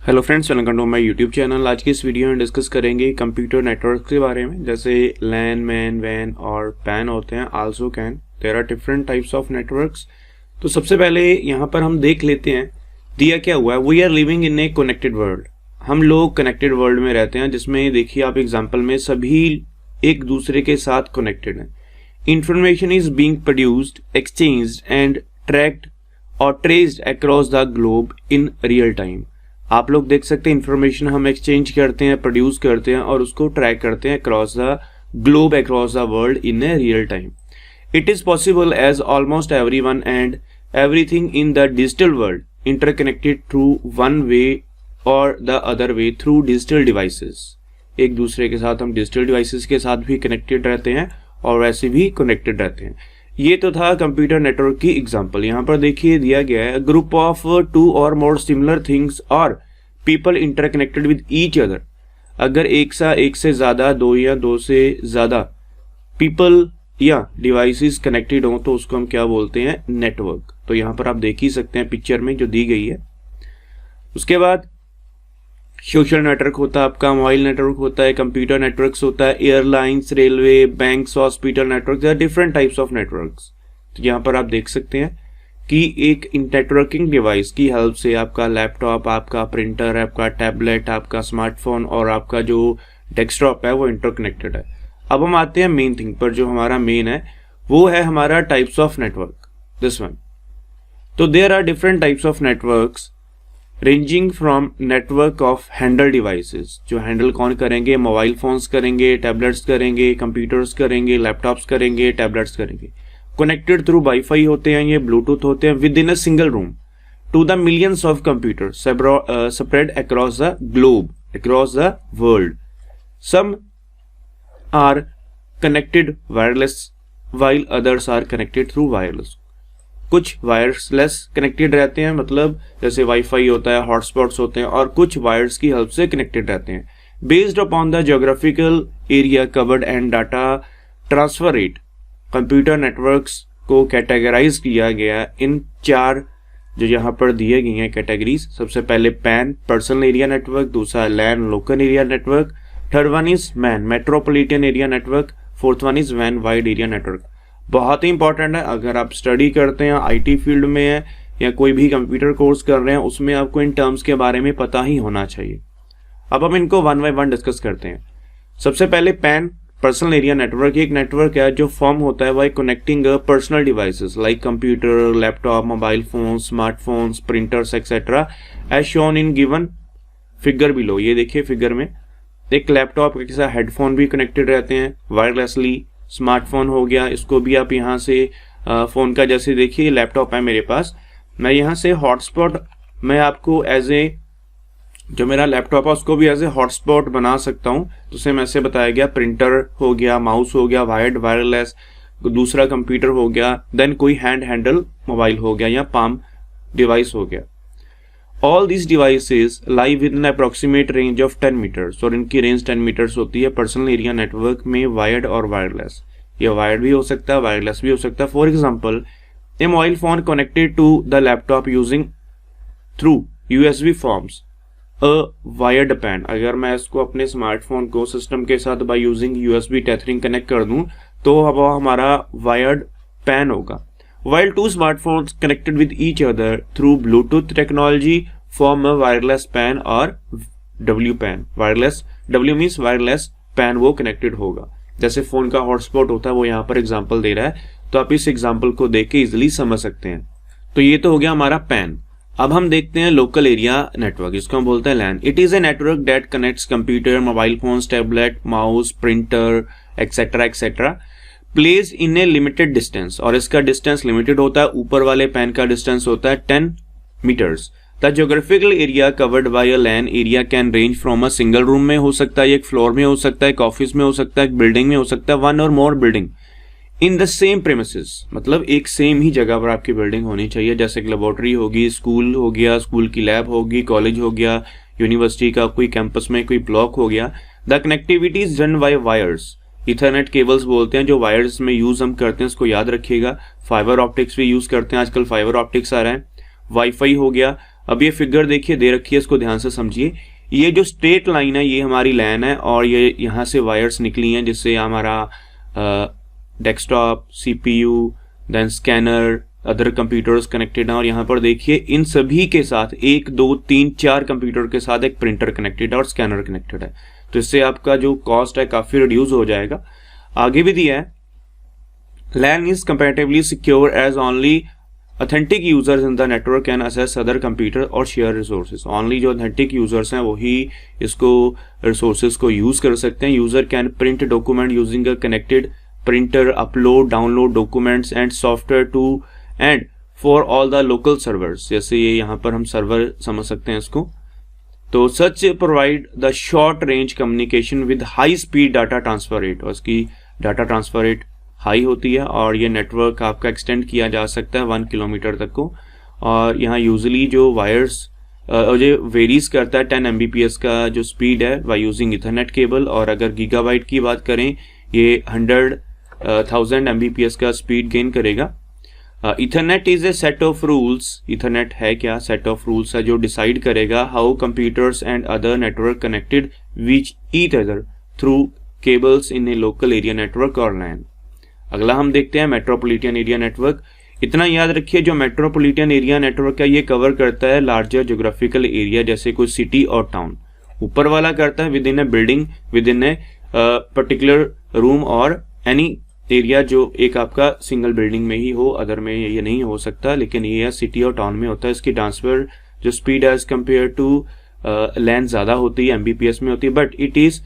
Hello friends, welcome to my YouTube channel. आज की इस वीडियो में डिस्कस करेंगे कंप्यूटर नेटवर्क के बारे में। जैसे लैन, मैन, वैन और पैन होते हैं, also can, there are different types of networks. तो सबसे पहले यहाँ पर हम देख लेते हैं दिया क्या हुआ है। We are living in a connected world. हम लोग कनेक्टेड वर्ल्ड में रहते हैं, जिसमें देखिए आप एग्जाम्पल में सभी एक दूसरे के साथ कनेक्टेड हैं। Information is being produced, exchanged and tracked और traced across the globe in real time. आप लोग देख सकते हैं इंफॉर्मेशन हम एक्सचेंज करते हैं, प्रोड्यूस करते हैं और उसको ट्रैक करते हैं across the globe, across the world in a real time. It is possible as almost everyone and everything in the digital world interconnected through one way और the other way through digital devices. एक दूसरे के साथ हम digital devices के साथ भी connected रहते हैं और वैसे भी कनेक्टेड रहते हैं। ये तो था कंप्यूटर नेटवर्क की एग्जांपल। यहाँ पर देखिए दिया गया है ग्रुप ऑफ टू और मोर सिमिलर थिंग्स और people interconnected with each other. अगर एक से ज्यादा, दो या दो से ज्यादा पीपल या डिवाइसेस कनेक्टेड हो तो उसको हम क्या बोलते हैं? नेटवर्क। तो यहाँ पर आप देख ही सकते हैं पिक्चर में जो दी गई है। उसके बाद सोशल नेटवर्क होता है, आपका मोबाइल नेटवर्क होता है, कंप्यूटर नेटवर्क्स होता है, airlines, railway, banks, hospital network, there are different types of networks. तो यहाँ पर आप देख सकते हैं कि एक नेटवर्किंग डिवाइस की हेल्प से आपका लैपटॉप, आपका प्रिंटर, आपका टैबलेट, आपका स्मार्टफोन और आपका जो डेस्कटॉप है वो इंटरकनेक्टेड है। अब हम आते हैं मेन थिंग पर। जो हमारा मेन है वो है हमारा types of network, this one. तो there are different types of networks ranging from network of handheld devices. जो हैंडल कौन करेंगे? मोबाइल फोन्स करेंगे, टैबलेट्स करेंगे, कंप्यूटर्स करेंगे, लैपटॉप्स करेंगे, टैबलेट्स करेंगे। कनेक्टेड थ्रू वाईफाई होते हैं, ये ब्लूटूथ होते हैं within a single room to the millions of computer spread across the globe, across the world. Some are connected wireless while others are connected through wireless। कुछ wireless connected रहते हैं, मतलब जैसे वाईफाई होता है, hotspots होते हैं, और कुछ वायर्स की हेल्प से कनेक्टेड रहते हैं। Based upon the geographical area covered and data transfer rate, computer networks को कैटेगराइज किया गया इन चार जो यहाँ पर दिए गई हैं कैटेगरीज। सबसे पहले पैन, पर्सनल एरिया नेटवर्क, दूसरा LAN, local area network, third one is MAN, metropolitan area network, fourth one is वैन, वाइड एरिया नेटवर्क। बहुत ही इंपॉर्टेंट है। अगर आप स्टडी करते हैं, आईटी फील्ड में है या कोई भी कंप्यूटर कोर्स कर रहे हैं, उसमें आपको इन टर्म्स के बारे में पता ही होना चाहिए। अब हम इनको वन बाय वन डिस्कस करते हैं। सबसे पहले पैन, पर्सनल एरिया नेटवर्क। एक नेटवर्क है जो फॉर्म होता है by connecting personal devices like computer, laptop, mobile phone, smartphones, printers etcetera as shown in given figure below. ये देखिए फिगर में एक लैपटॉप के साथ हेडफोन भी कनेक्टेड रहते हैं वायरलेसली। स्मार्टफोन हो गया, इसको भी आप यहाँ से फोन का, जैसे देखिए लैपटॉप है मेरे पास, मैं यहाँ से हॉटस्पॉट, मैं आपको एज ए जो मेरा लैपटॉप है उसको भी एज ए हॉटस्पॉट बना सकता हूँ। तो सेम ऐसे बताया गया, प्रिंटर हो गया, माउस हो गया, वायर्ड वायरलेस, दूसरा कंप्यूटर हो गया, देन कोई हैंडल मोबाइल हो गया या पाम डिवाइस हो गया। All these devices lie with an approximate range of 10 metres, और इनकी रेंज 10 मीटर्स होती है। पर्सनल एरिया नेटवर्क में वायर्ड और वायरलेस, या वायर्ड भी हो सकता है, वायरलेस भी हो सकता है। For example a mobile phone connected to the laptop using through USB forms a wired PAN. अगर मैं इसको अपने स्मार्टफोन को सिस्टम के साथ by using USB tethering connect कर दूं तो अब हमारा वायर्ड पैन होगा। While two smartphones connected with each other through Bluetooth technology form a wireless PAN or WPAN। Wireless, W means wireless, PAN वो connected होगा। जैसे फोन का हॉटस्पॉट होता है, वो यहाँ पर एग्जांपल दे रहा है, तो आप इस एग्जांपल को देख के इजिली समझ सकते हैं। तो ये तो हो गया हमारा पैन। अब हम देखते हैं लोकल एरिया नेटवर्क, इसको हम बोलते हैं LAN. It is a network that connects computer, mobile phones, tablet, mouse, printer etcetera etcetera place in a limited distance, और इसका डिस्टेंस लिमिटेड होता है। ऊपर वाले पैन का डिस्टेंस होता है 10 metres. The geographical area covered by a LAN area can range from a single room में हो सकता है, एक फ्लोर में हो सकता है, एक ऑफिस में हो सकता है, एक बिल्डिंग में हो सकता है, वन और more building in the same premises, मतलब एक सेम ही जगह पर आपकी बिल्डिंग होनी चाहिए। जैसे एक लेबोरेटरी होगी, स्कूल हो गया, स्कूल की लैब होगी, कॉलेज हो गया, यूनिवर्सिटी का कोई कैंपस में कोई ब्लॉक हो गया। The connectivity is done by wires, Ethernet cables बोलते हैं जो वायर्स में यूज हम करते हैं, इसको याद रखिएगा। फाइबर ऑप्टिक्स भी यूज करते हैं, आजकल फाइबर ऑप्टिक्स आ रहे हैं। वाईफाई हो गया, अब ये फिगर देखिए दे रखी है, इसको ध्यान से समझिए। ये जो स्ट्रेट लाइन है ये हमारी लैन है और ये यहाँ से वायर्स निकली हैं जिससे हमारा desktop, CPU, then scanner, other computers connected हैं। और यहाँ पर देखिए इन सभी के साथ 1 2 3 4 कंप्यूटर के साथ एक प्रिंटर कनेक्टेड है और स्कैनर कनेक्टेड है। तो इससे आपका जो कॉस्ट है काफी रिड्यूस हो जाएगा। आगे भी दिया है, LAN is comparatively secure as only authentic users in the network can access other computer or share resources. Only जो authentic users हैं वही इसको resources को use कर सकते हैं। User can print document using a connected printer, upload, download documents and software to and for all the local servers. जैसे ये यहाँ पर हम सर्वर समझ सकते हैं इसको। तो such provide the short range communication with high speed data transfer rate, और इसकी data transfer rate हाई होती है और ये नेटवर्क आपका एक्सटेंड किया जा सकता है 1 किलोमीटर तक को। और यहाँ यूजुअली जो वायर्स जो वेरीज करता है 10 Mbps का जो स्पीड है बाय यूजिंग इथरनेट केबल, और अगर गीगाबाइट की बात करें ये 100,000 Mbps का स्पीड गेन करेगा। Ethernet is a set of rules, Ethernet है क्या, सेट ऑफ रूल्स है जो डिसाइड करेगा how computers and other network connected which each other through cables in A local area network और LAN। अगला हम देखते हैं मेट्रोपॉलिटन एरिया नेटवर्क। इतना याद रखिए जो मेट्रोपॉलिटन एरिया नेटवर्क है ये कवर करता है लार्जर ज्योग्राफिकल एरिया जैसे कोई सिटी और टाउन। ऊपर वाला करता है with in A building, with in a particular room और एनी एरिया जो एक आपका सिंगल बिल्डिंग में ही हो, अदर में ये नहीं हो सकता, लेकिन ये सिटी और टाउन में होता है। इसकी ट्रांसफर जो speed as compare to LAN ज्यादा होती है, Mbps में होती है, but it is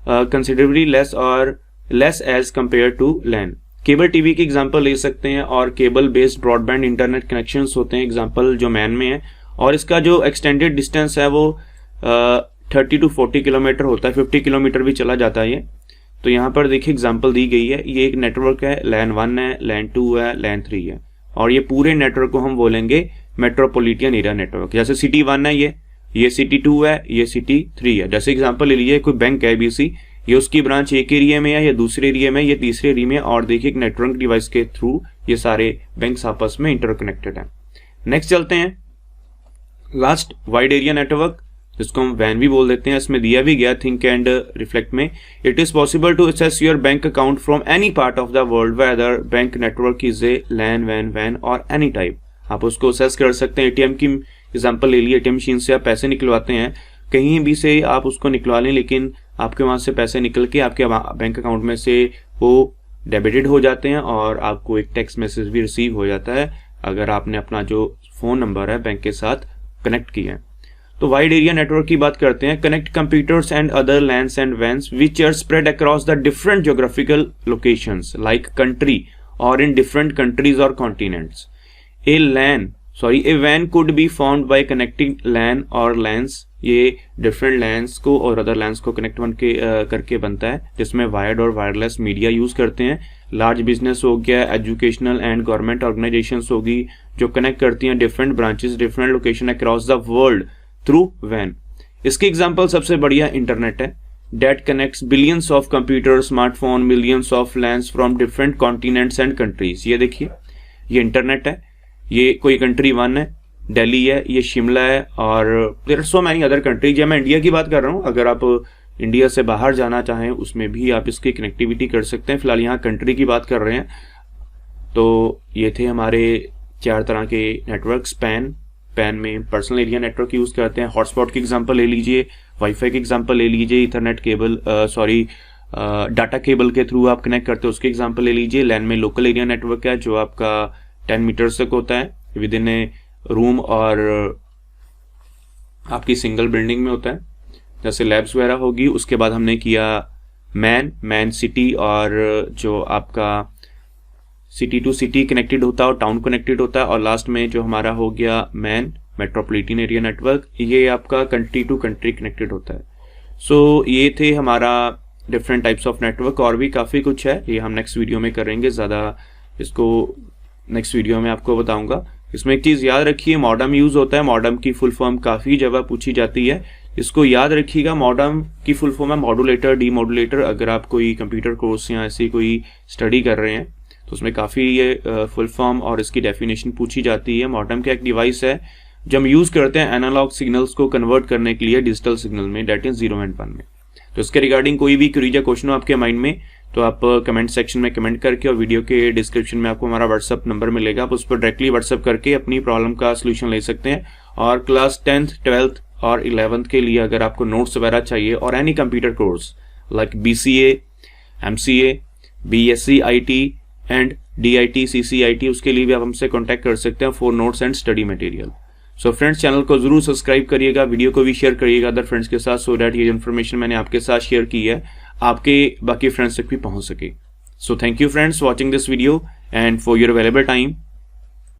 considerably less as compare to LAN। Cable TV की एग्जांपल ले सकते हैं और cable based broadband internet connections होते हैं, एग्जांपल जो मैन में है, और इसका जो एक्सटेंडेड डिस्टेंस है वो 30 to 40 किलोमीटर होता है, 50 किलोमीटर भी चला जाता है ये। तो यहाँ पर देखिए एग्जांपल दी गई है, ये एक नेटवर्क है, LAN 1 है, LAN 2 है, LAN 3 है, और ये पूरे नेटवर्क को हम बोलेंगे मेट्रोपॉलिटन एरिया नेटवर्क। जैसे सिटी 1 है, ये सिटी 2 है, ये सिटी 3 है। जैसे एग्जांपल ले लीजिए कोई बैंक है ABC, ये उसकी ब्रांच एक एरिया में है, ये दूसरे एरिया में, ये तीसरे एरिया में, और देखिए एक नेटवर्क डिवाइस के थ्रू ये सारे बैंक्स आपस में इंटरकनेक्टेड हैं। नेक्स्ट चलते हैं, लास्ट वाइड एरिया नेटवर्क जिसको हम WAN भी बोल देते हैं। इसमें दिया भी गया थिंक एंड रिफ्लेक्ट में, it is possible to access your bank account from any part of the world whether bank network is a LAN, WAN और एनी टाइप। आप उसको एक्सेस कर सकते हैं। ATM की एग्जाम्पल ले लिए, ATM मशीन से आप पैसे निकलवाते हैं, कहीं भी से आप उसको निकलवा लें, लेकिन आपके वहां से पैसे निकल के आपके बैंक अकाउंट में से वो डेबिटेड हो जाते हैं और आपको एक टेक्स्ट मैसेज भी रिसीव हो जाता है अगर आपने अपना जो फोन नंबर है बैंक के साथ कनेक्ट किया है। तो वाइड एरिया नेटवर्क की बात करते हैं, connect computers and other LANs and WANs which are spread across the different geographical locations like country और इन डिफरेंट कंट्रीज और continents. A WAN could be formed by connecting LAN और LANs, ये different LANs को और other LANs को connect करके बनता है, जिसमें वायर्ड और वायरलेस मीडिया यूज करते हैं। लार्ज बिजनेस हो गया, एजुकेशनल एंड गवर्नमेंट ऑर्गेनाइजेशंस होगी जो कनेक्ट करती हैं different branches, different location across the world through WAN। इसकी एग्जांपल सबसे बढ़िया इंटरनेट है, that connects billions of computer, smartphone, millions of LANs from different continents and countries. ये देखिए ये इंटरनेट है, ये कोई कंट्री 1 है, दिल्ली है, ये शिमला है, और there are so many other countries. या मैं इंडिया की बात कर रहा हूँ, अगर आप इंडिया से बाहर जाना चाहें उसमें भी आप इसकी कनेक्टिविटी कर सकते हैं। फिलहाल यहाँ कंट्री की बात कर रहे हैं। तो ये थे हमारे 4 तरह के नेटवर्क्स। पैन में पर्सनल एरिया नेटवर्क यूज करते हैं। हॉटस्पॉट की एग्जांपल ले लीजिए, वाईफाई की एग्जांपल ले लीजिए, इथरनेट केबल डाटा केबल के थ्रू आप कनेक्ट करते हो उसकी एग्जांपल ले लीजिए। LAN में लोकल एरिया नेटवर्क है जो आपका 10 मीटर्स तक होता है, विद इन ए रूम और आपकी सिंगल बिल्डिंग में होता है, जैसे लैब्स वगैरह होगी। उसके बाद हमने किया मैन सिटी, और जो आपका सिटी टू सिटी कनेक्टेड होता है और टाउन कनेक्टेड होता है, और लास्ट में जो हमारा हो गया मैन मेट्रोपॉलिटन एरिया नेटवर्क, ये आपका कंट्री टू कंट्री कनेक्टेड होता है। सो ये थे हमारा डिफरेंट टाइप्स ऑफ नेटवर्क, और भी काफ़ी कुछ है, ये हम नेक्स्ट वीडियो में करेंगे, ज़्यादा इसको नेक्स्ट वीडियो में आपको बताऊंगा। इसमें एक चीज़ याद रखिए, मॉडम यूज़ होता है। मॉडम की फुल फॉर्म काफ़ी जगह पूछी जाती है, इसको याद रखिएगा। मॉडम की फुल फॉर्म है मॉड्यूलेटर, डीमॉड्यूलेटर। अगर आप कोई कंप्यूटर कोर्स या ऐसी कोई स्टडी कर रहे हैं तो उसमें काफ़ी ये फुल फॉर्म और इसकी डेफिनेशन पूछी जाती है। मॉडम का एक डिवाइस है जो हम यूज करते हैं एनालॉग सिग्नल्स को कन्वर्ट करने के लिए डिजिटल सिग्नल में, डेट इज 0 एंड 1 में। तो इसके रिगार्डिंग कोई भी क्वेरी या क्वेश्चन हो आपके माइंड में तो आप कमेंट सेक्शन में कमेंट करके, और वीडियो के डिस्क्रिप्शन में आपको हमारा व्हाट्सअप नंबर मिलेगा, आप उस पर डायरेक्टली व्हाट्सअप करके अपनी प्रॉब्लम का सोल्यूशन ले सकते हैं। और क्लास 10th 12th और 11th के लिए अगर आपको नोट्स वगैरह चाहिए और any computer course like BCA, MCA, BSc IT and DIT, CCIT, उसके लिए भी आप हमसे कॉन्टैक्ट कर सकते हैं for notes and study material. So friends, channel को जरूर सब्सक्राइब करिएगा, वीडियो को भी शेयर करिएगा अदर फ्रेंड्स के साथ, सो दैट ये इन्फॉर्मेशन मैंने आपके साथ शेयर की है आपके बाकी फ्रेंड्स तक भी पहुंच सके। So thank you friends watching this video and for your available time.